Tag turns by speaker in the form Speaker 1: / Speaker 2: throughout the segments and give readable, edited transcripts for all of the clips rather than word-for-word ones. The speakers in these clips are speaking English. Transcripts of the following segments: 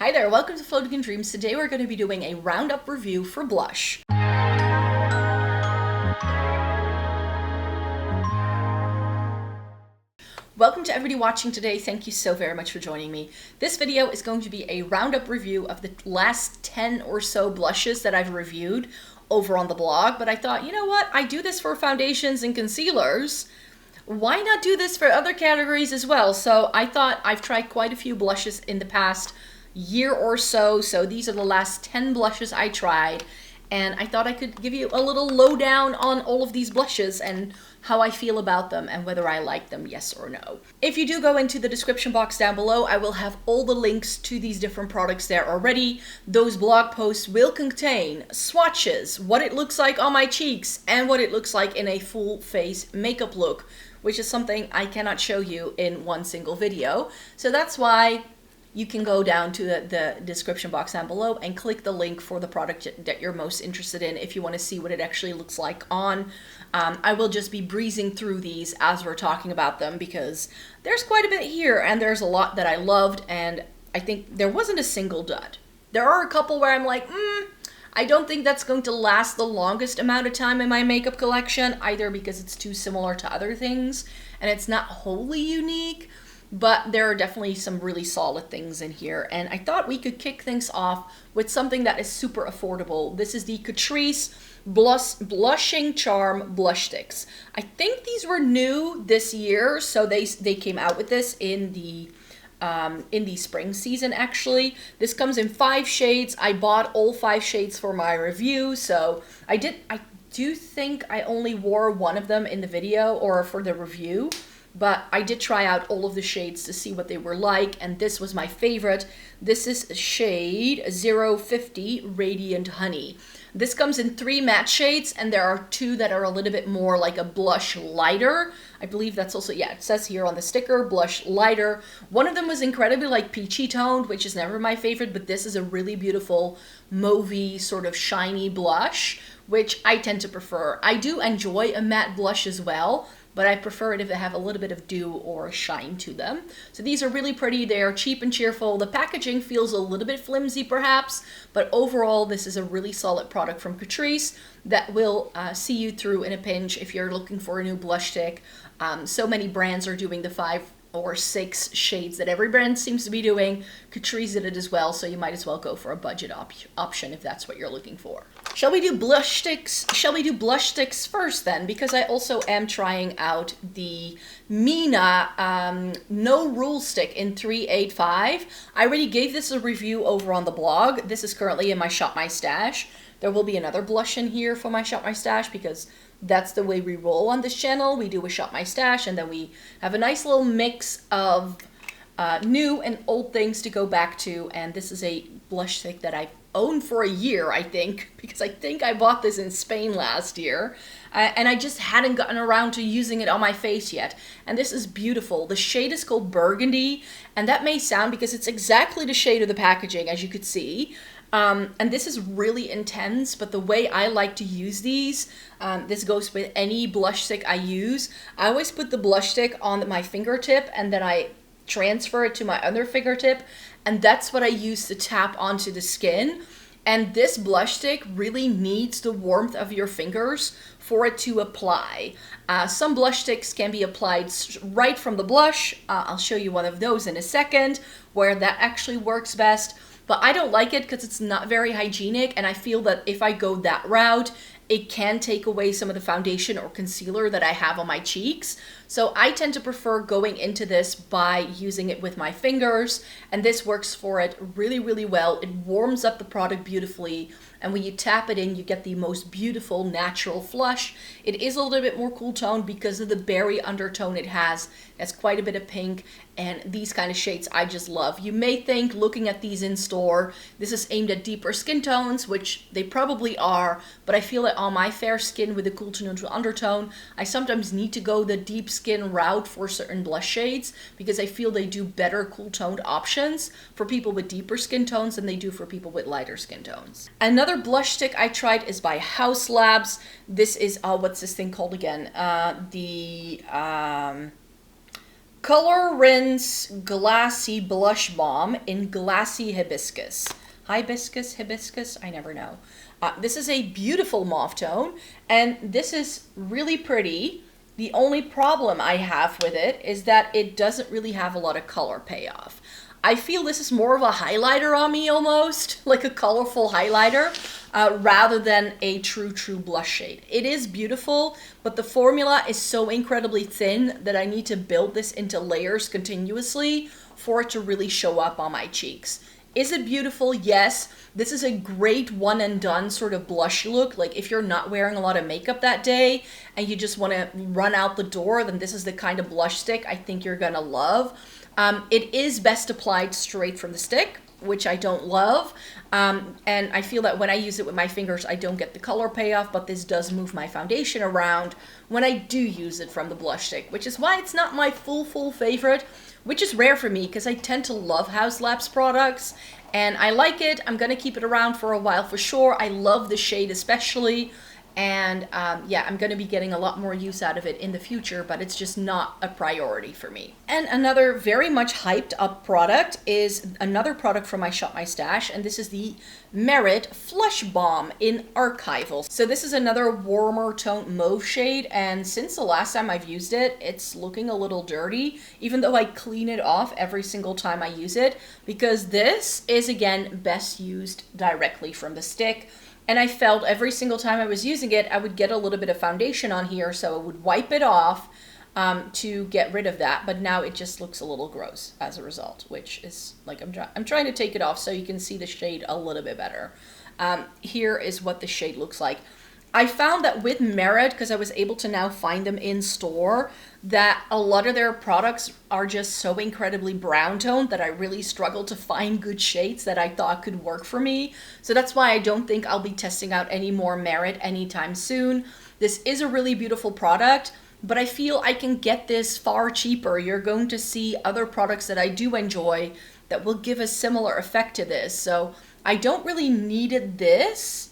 Speaker 1: Hi there, welcome to Floating in Dreams. Today we're going to be doing a roundup review for blush. Welcome to everybody watching today. Thank you so very much for joining me. This video is going to be a roundup review of the last 10 or so blushes that I've reviewed over on the blog, but I thought, you know what, I do this for foundations and concealers. Why not do this for other categories as well? So I thought I've tried quite a few blushes in the past year or so. So these are the last 10 blushes I tried. And I thought I could give you a little lowdown on all of these blushes and how I feel about them and whether I like them, yes or no. If you do go into the description box down below, I will have all the links to these different products there already. Those blog posts will contain swatches, what it looks like on my cheeks, and what it looks like in a full face makeup look, which is something I cannot show you in one single video. So that's why you can go down to the description box down below and click the link for the product that you're most interested in if you want to see what it actually looks like on. I will just be breezing through these as we're talking about them because there's quite a bit here and there's a lot that I loved, and I think there wasn't a single dud. There are a couple where I'm like, I don't think that's going to last the longest amount of time in my makeup collection, either because it's too similar to other things and it's not wholly unique. But there are definitely some really solid things in here. And I thought we could kick things off with something that is super affordable. This is the Catrice Blushing Charm Blush Sticks. I think these were new this year, so they came out with this in the spring season actually. This comes in 5 shades. I bought all 5 shades for my review, so I do think I only wore one of them in the video or for the review. But I did try out all of the shades to see what they were like, and this was my favorite. This is shade 050 Radiant Honey. This comes in 3 matte shades, and there are 2 that are a little bit more like a blush lighter. I believe that's also, yeah, it says here on the sticker, blush lighter. One of them was incredibly like peachy toned, which is never my favorite, but this is a really beautiful mauvey sort of shiny blush, which I tend to prefer. I do enjoy a matte blush as well, but I prefer it if they have a little bit of dew or shine to them. So these are really pretty. They are cheap and cheerful. The packaging feels a little bit flimsy perhaps, but overall this is a really solid product from Catrice that will see you through in a pinch if you're looking for a new blush stick. So many brands are doing the 5 or 6 shades that every brand seems to be doing. Catrice did it as well, so you might as well go for a budget option if that's what you're looking for. Shall we do blush sticks? Shall we do blush sticks first then? Because I also am trying out the Mina No Rule Stick in 385. I already gave this a review over on the blog. This is currently in my Shop My Stash. There will be another blush in here for my Shop My Stash because that's the way we roll on this channel. We do a Shop My Stash and then we have a nice little mix of new and old things to go back to. And this is a blush stick that I've owned for a year, I think, because I think I bought this in Spain last year. And I just hadn't gotten around to using it on my face yet. And this is beautiful. The shade is called Burgundy. And that may sound because it's exactly the shade of the packaging, as you could see. And this is really intense, but the way I like to use these, this goes with any blush stick I use. I always put the blush stick on my fingertip and then I transfer it to my other fingertip, and that's what I use to tap onto the skin. And this blush stick really needs the warmth of your fingers for it to apply. Some blush sticks can be applied right from the blush. I'll show you one of those in a second where that actually works best. But I don't like it because it's not very hygienic, and I feel that if I go that route, it can take away some of the foundation or concealer that I have on my cheeks. So I tend to prefer going into this by using it with my fingers, and this works for it really, really well. It warms up the product beautifully, and when you tap it in, you get the most beautiful natural flush. It is a little bit more cool toned because of the berry undertone it has. It's quite a bit of pink, and these kind of shades I just love. You may think, looking at these in store, this is aimed at deeper skin tones, which they probably are, but I feel that on my fair skin with a cool to neutral undertone, I sometimes need to go the deep skin route for certain blush shades because I feel they do better cool toned options for people with deeper skin tones than they do for people with lighter skin tones. Another blush stick I tried is by Hauslabs. This is, what's this thing called again? Color Rinse Glassy Blush Balm in Glassy Hibiscus. Hibiscus? I never know. This is a beautiful mauve tone, and this is really pretty. The only problem I have with it is that it doesn't really have a lot of color payoff. I feel this is more of a highlighter on me almost, like a colorful highlighter, rather than a true blush shade. It is beautiful, but the formula is so incredibly thin that I need to build this into layers continuously for it to really show up on my cheeks. Is it beautiful? Yes. This is a great one and done sort of blush look. Like if you're not wearing a lot of makeup that day and you just want to run out the door, then this is the kind of blush stick I think you're gonna love. It is best applied straight from the stick, which I don't love. And I feel that when I use it with my fingers, I don't get the color payoff, but this does move my foundation around when I do use it from the blush stick, which is why it's not my full favorite, which is rare for me because I tend to love Hauslabs products and I like it. I'm gonna keep it around for a while for sure. I love the shade especially. And yeah, I'm going to be getting a lot more use out of it in the future, but it's just not a priority for me. And another very much hyped up product is another product from my Shop My Stash, and this is the Merit Flush Balm in Archival. So this is another warmer tone mauve shade, and since the last time I've used it, it's looking a little dirty, even though I clean it off every single time I use it, because this is, again, best used directly from the stick. And I felt every single time I was using it, I would get a little bit of foundation on here, so I would wipe it off to get rid of that. But now it just looks a little gross as a result, which is like I'm trying to take it off so you can see the shade a little bit better. Here is what the shade looks like. I found that with Merit, because I was able to now find them in store, that a lot of their products are just so incredibly brown toned that I really struggle to find good shades that I thought could work for me. So that's why I don't think I'll be testing out any more Merit anytime soon. This is a really beautiful product, but I feel I can get this far cheaper. You're going to see other products that I do enjoy that will give a similar effect to this. So I don't really need this.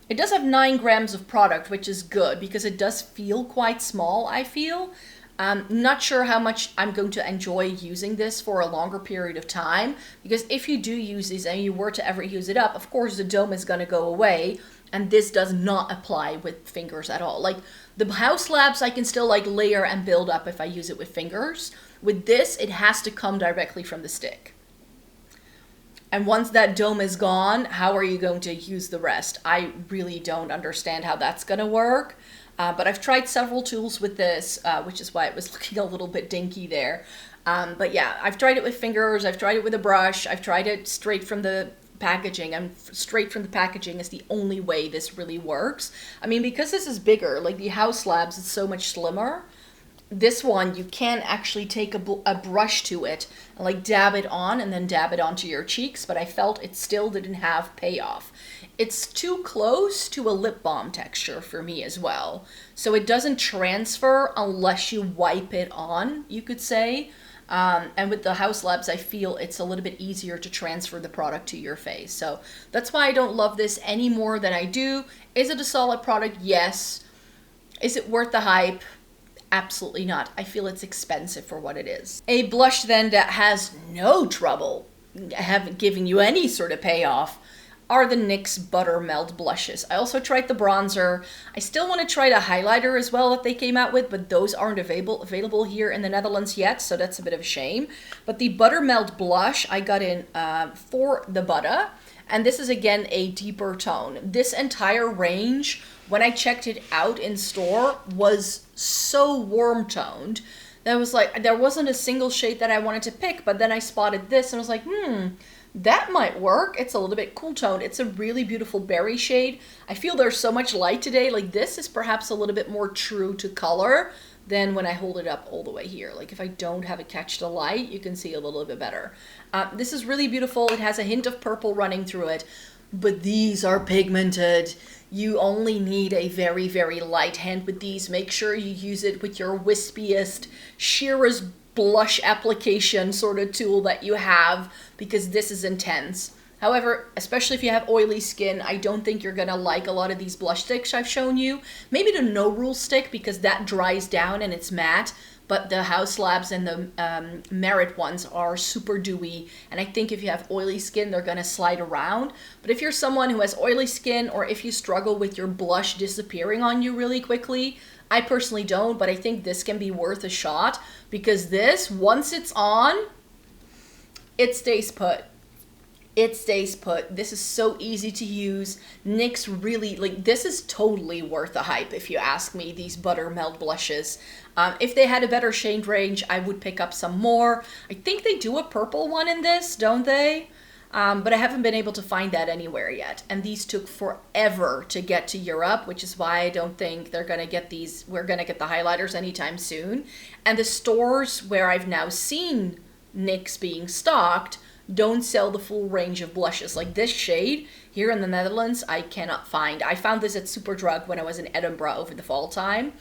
Speaker 1: It does have 9 grams of product, which is good because it does feel quite small, I feel. Not sure how much I'm going to enjoy using this for a longer period of time, because if you do use these and you were to ever use it up, of course the dome is going to go away, and this does not apply with fingers at all. Like the Hauslabs, I can still like layer and build up if I use it with fingers. With this, it has to come directly from the stick. And once that dome is gone, how are you going to use the rest? I really don't understand how that's going to work. But I've tried several tools with this, which is why it was looking a little bit dinky there. But yeah, I've tried it with fingers. I've tried it with a brush. I've tried it straight from the packaging, and straight from the packaging is the only way this really works. I mean, because this is bigger, like the Hauslabs is so much slimmer. This one, you can actually take a brush to it and like dab it on and then dab it onto your cheeks, but I felt it still didn't have payoff. It's too close to a lip balm texture for me as well. So it doesn't transfer unless you wipe it on, you could say. And with the Hauslabs, I feel it's a little bit easier to transfer the product to your face. So that's why I don't love this any more than I do. Is it a solid product? Yes. Is it worth the hype? Absolutely not. I feel it's expensive for what it is. A blush then that has no trouble haven't given you any sort of payoff are the NYX Buttermelt blushes. I also tried the bronzer. I still want to try the highlighter as well that they came out with, but those aren't available here in the Netherlands yet, so that's a bit of a shame. But the Buttermelt blush I got in For the Butta, and this is again a deeper tone. This entire range, when I checked it out in store, was so warm toned. That was like, there wasn't a single shade that I wanted to pick, but then I spotted this and I was like, that might work. It's a little bit cool toned. It's a really beautiful berry shade. I feel there's so much light today. Like this is perhaps a little bit more true to color than when I hold it up all the way here. Like if I don't have it catch the light, you can see a little bit better. This is really beautiful. It has a hint of purple running through it, but these are pigmented. You only need a very, very light hand with these. Make sure you use it with your wispiest, sheerest blush application sort of tool that you have, because this is intense. However, especially if you have oily skin, I don't think you're gonna like a lot of these blush sticks I've shown you. Maybe the No Rule stick, because that dries down and it's matte, but the Hauslabs and the Merit ones are super dewy, and I think if you have oily skin, they're gonna slide around. But if you're someone who has oily skin, or if you struggle with your blush disappearing on you really quickly, I personally don't, but I think this can be worth a shot, because this, once it's on, it stays put. It stays put. This is so easy to use. NYX really, like, this is totally worth the hype if you ask me, these Buttermelt blushes. If they had a better shade range, I would pick up some more. I think they do a purple one in this, don't they? But I haven't been able to find that anywhere yet. And these took forever to get to Europe, which is why I don't think they're gonna get these, we're gonna get the highlighters anytime soon. And the stores where I've now seen NYX being stocked don't sell the full range of blushes. Like this shade here in the Netherlands, I cannot find. I found this at Superdrug when I was in Edinburgh over the fall time.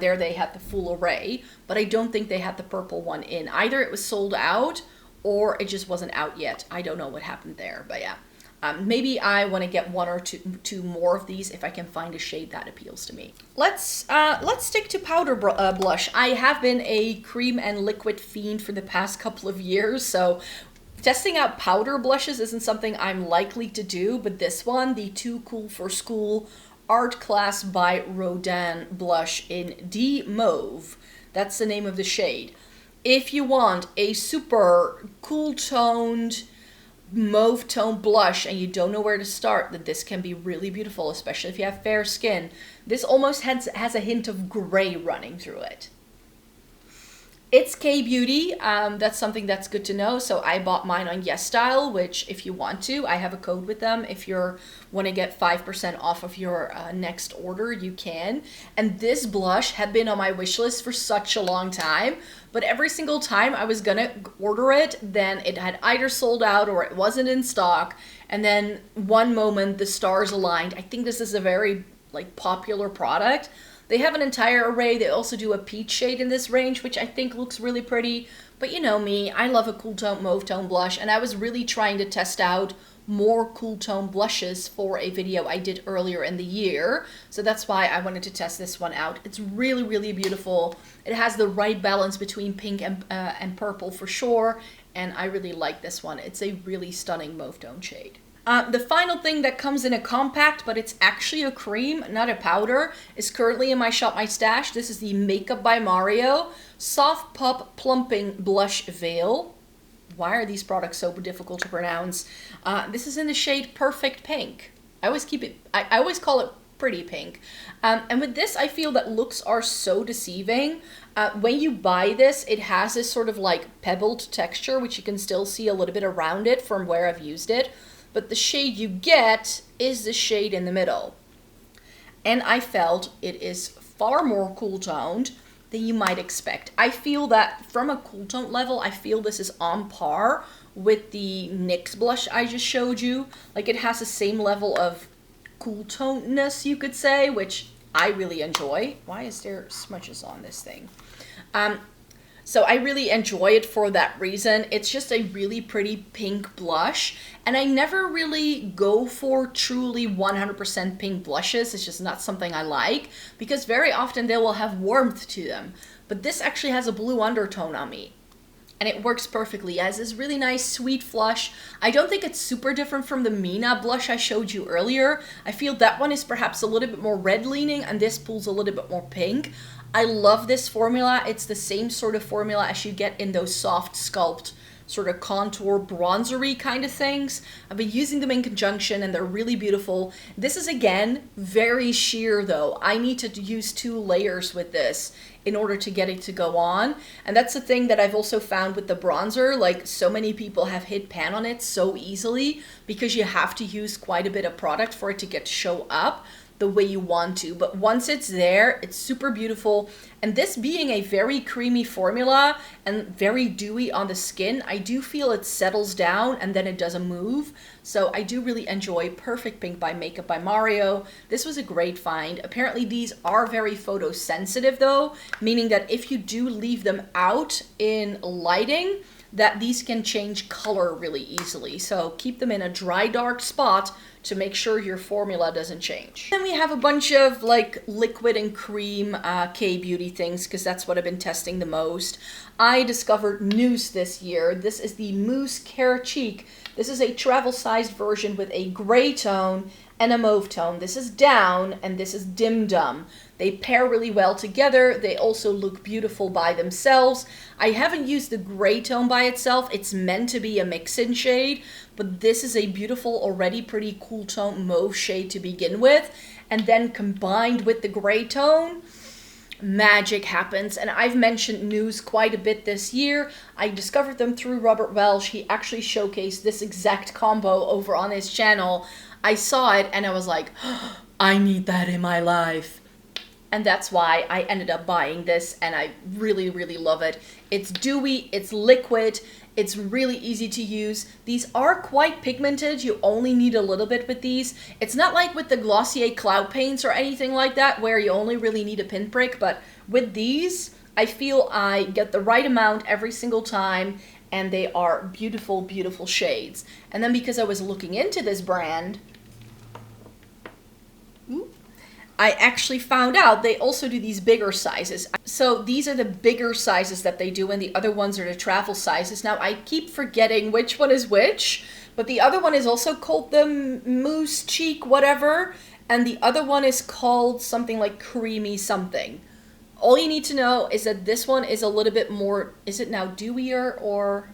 Speaker 1: There they had the full array, but I don't think they had the purple one in. Either it was sold out or it just wasn't out yet. I don't know what happened there, but yeah. Maybe I want to get one or two more of these if I can find a shade that appeals to me. Let's stick to powder blush. I have been a cream and liquid fiend for the past couple of years, so testing out powder blushes isn't something I'm likely to do, but this one, the Too Cool for School Artclass by Rodin blush in Demauve. That's the name of the shade. If you want a super cool toned mauve tone blush and you don't know where to start, then this can be really beautiful, especially if you have fair skin. This almost has a hint of gray running through it. It's K-Beauty, that's something that's good to know. So I bought mine on YESSTYLE, which if you want to, I have a code with them. If you want to get 5% off of your next order, you can. And this blush had been on my wish list for such a long time, but every single time I was gonna order it, then it had either sold out or it wasn't in stock. And then one moment the stars aligned. I think this is a very popular product. They have an entire array. They also do a peach shade in this range, which I think looks really pretty. But you know me, I love a cool tone mauve tone blush, and I was really trying to test out more cool tone blushes for a video I did earlier in the year. So that's why I wanted to test this one out. It's really, really beautiful. It has the right balance between pink and purple for sure, and I really like this one. It's a really stunning mauve tone shade. The final thing that comes in a compact, but it's actually a cream, not a powder, is currently in my Shop My Stash. This is the Makeup by Mario Soft Pup Plumping Blush Veil. Why are these products so difficult to pronounce? This is in the shade Perfect Pink. I always call it Pretty Pink. And with this, I feel that looks are so deceiving. When you buy this, it has this sort of like pebbled texture, which you can still see a little bit around it from where I've used it. But the shade you get is the shade in the middle. And I felt it is far more cool toned than you might expect. I feel that from a cool tone level, I feel this is on par with the NYX blush I just showed you. Like, it has the same level of cool tonedness, you could say, which I really enjoy. Why is there smudges on this thing? So I really enjoy it for that reason. It's just a really pretty pink blush. And I never really go for truly 100% pink blushes. It's just not something I like, because very often they will have warmth to them. But this actually has a blue undertone on me, and it works perfectly. It has this really nice sweet flush. I don't think it's super different from the Mina blush I showed you earlier. I feel that one is perhaps a little bit more red leaning, and this pulls a little bit more pink. I love this formula. It's the same sort of formula as you get in those soft sculpt sort of contour bronzery kind of things. I've been using them in conjunction and they're really beautiful. This is, again, very sheer though. I need to use 2 layers with this in order to get it to go on. And that's the thing that I've also found with the bronzer. Like, so many people have hit pan on it so easily because you have to use quite a bit of product for it to get to show up the way you want to. But once it's there, it's super beautiful. And this being a very creamy formula and very dewy on the skin, I do feel it settles down and then it doesn't move. So I do really enjoy Perfect Pink by Makeup by Mario. This was a great find. Apparently these are very photosensitive though, meaning that if you do leave them out in lighting, that these can change color really easily. So keep them in a dry, dark spot to make sure your formula doesn't change. Then we have a bunch of like liquid and cream K-beauty things, because that's what I've been testing the most. I discovered Mousse this year. This is the Mousse Care Cheek. This is a travel-sized version with a gray tone and a mauve tone. This is down and this is dim dum. They pair really well together. They also look beautiful by themselves. I haven't used the gray tone by itself. It's meant to be a mix-in shade, but this is a beautiful, already pretty cool tone mauve shade to begin with. And then combined with the gray tone, magic happens. And I've mentioned Mousse quite a bit this year. I discovered them through Robert Welsh. He actually showcased this exact combo over on his channel. I saw it and I was like, oh, I need that in my life. And that's why I ended up buying this, and I really, really love it. It's dewy, it's liquid, it's really easy to use. These are quite pigmented. You only need a little bit with these. It's not like with the Glossier Cloud Paints or anything like that where you only really need a pinprick, but with these, I feel I get the right amount every single time, and they are beautiful, beautiful shades. And then because I was looking into this brand, I actually found out they also do these bigger sizes. So these are the bigger sizes that they do, and the other ones are the travel sizes. Now I keep forgetting which one is which, but the other one is also called the Mousse Cheek whatever, and the other one is called something like Creamy something. All you need to know is that this one is a little bit more, is it now dewier or...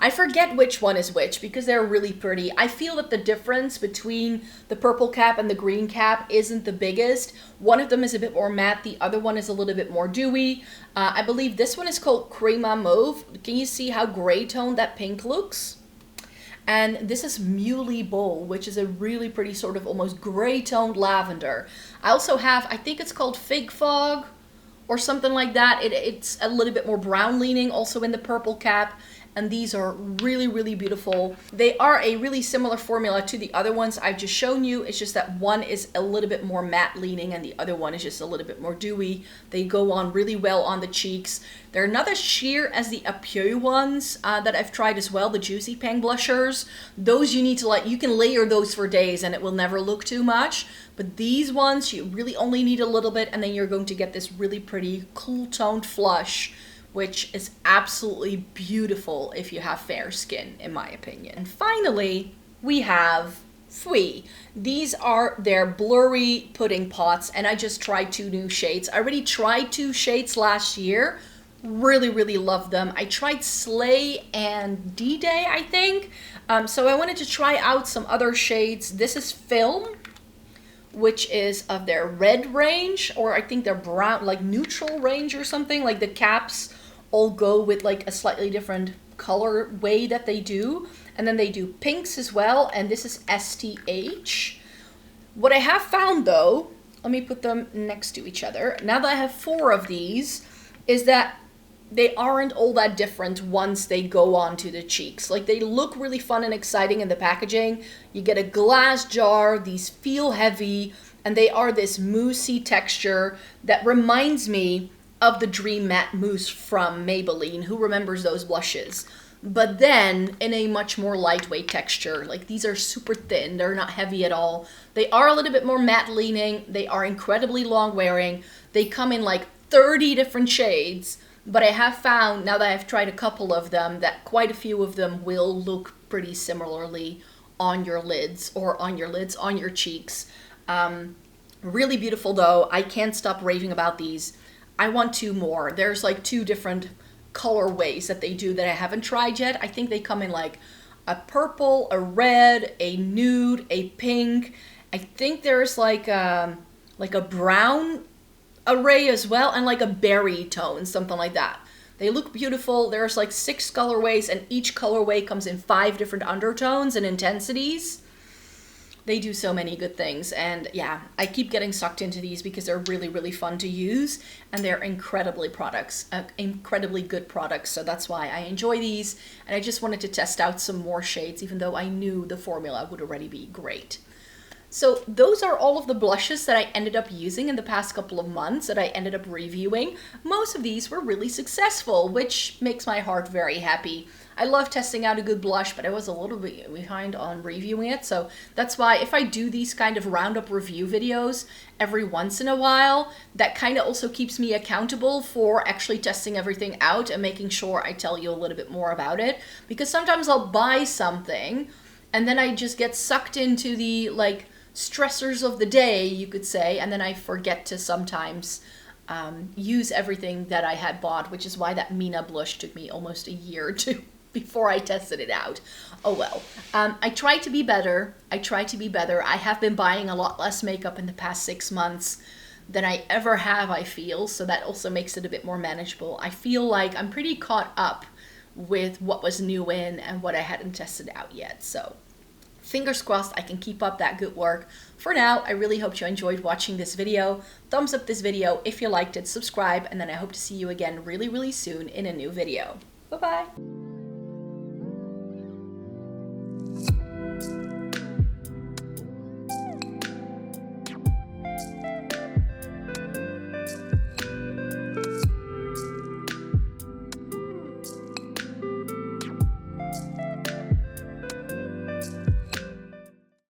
Speaker 1: I forget which one is which because they're really pretty. I feel that the difference between the purple cap and the green cap isn't the biggest. One of them is a bit more matte, the other one is a little bit more dewy. I believe this one is called Crema Mauve. Can you see how gray toned that pink looks? And this is Muley Bowl, which is a really pretty sort of almost gray toned lavender. I also have, I think it's called Fig Fog or something like that. It's a little bit more brown leaning, also in the purple cap. And these are really, really beautiful. They are a really similar formula to the other ones I've just shown you. It's just that one is a little bit more matte leaning and the other one is just a little bit more dewy. They go on really well on the cheeks. They're not as sheer as the Apieux ones that I've tried as well, the Juicy Pang blushers. Those you need to you can layer those for days and it will never look too much. But these ones, you really only need a little bit, and then you're going to get this really pretty cool toned flush, which is absolutely beautiful if you have fair skin, in my opinion. And finally, we have Fwee. These are their blurry pudding pots, and I just tried 2 new shades. I already tried 2 shades last year. Really, really love them. I tried Slay and D-Day, I think. So I wanted to try out some other shades. This is Film, which is of their red range, or I think their brown, like neutral range or something. Like the caps all go with like a slightly different color way that they do. And then they do pinks as well, and this is STH. What I have found though, let me put them next to each other, now that I have 4 of these, is that they aren't all that different once they go onto the cheeks. Like, they look really fun and exciting in the packaging. You get a glass jar, these feel heavy, and they are this moussey texture that reminds me of the Dream Matte Mousse from Maybelline. Who remembers those blushes? But then in a much more lightweight texture. Like, these are super thin, they're not heavy at all. They are a little bit more matte leaning, they are incredibly long wearing. They come in like 30 different shades. But I have found, now that I've tried a couple of them, that quite a few of them will look pretty similarly on your lids, on your cheeks. Really beautiful though. I can't stop raving about these. I want 2 more. There's like 2 different colorways that they do that I haven't tried yet. I think they come in like a purple, a red, a nude, a pink. I think there's like a brown array as well, and like a berry tone, something like that. They look beautiful. There's like 6 colorways, and each colorway comes in 5 different undertones and intensities. They do so many good things, and yeah, I keep getting sucked into these because they're really, really fun to use, and they're incredibly good products, so that's why I enjoy these, and I just wanted to test out some more shades, even though I knew the formula would already be great. So those are all of the blushes that I ended up using in the past couple of months that I ended up reviewing. Most of these were really successful, which makes my heart very happy. I love testing out a good blush, but I was a little bit behind on reviewing it. So that's why if I do these kind of roundup review videos every once in a while, that kind of also keeps me accountable for actually testing everything out and making sure I tell you a little bit more about it. Because sometimes I'll buy something and then I just get sucked into the like stressors of the day, you could say, and then I forget to sometimes use everything that I had bought, which is why that Mina blush took me almost a year or two before I tested it out. Oh well. I try to be better. I have been buying a lot less makeup in the past 6 months than I ever have, I feel, so that also makes it a bit more manageable. I feel like I'm pretty caught up with what was new in and what I hadn't tested out yet, so fingers crossed I can keep up that good work. For now, I really hope you enjoyed watching this video. Thumbs up this video if you liked it, subscribe, and then I hope to see you again really, really soon in a new video. Bye-bye.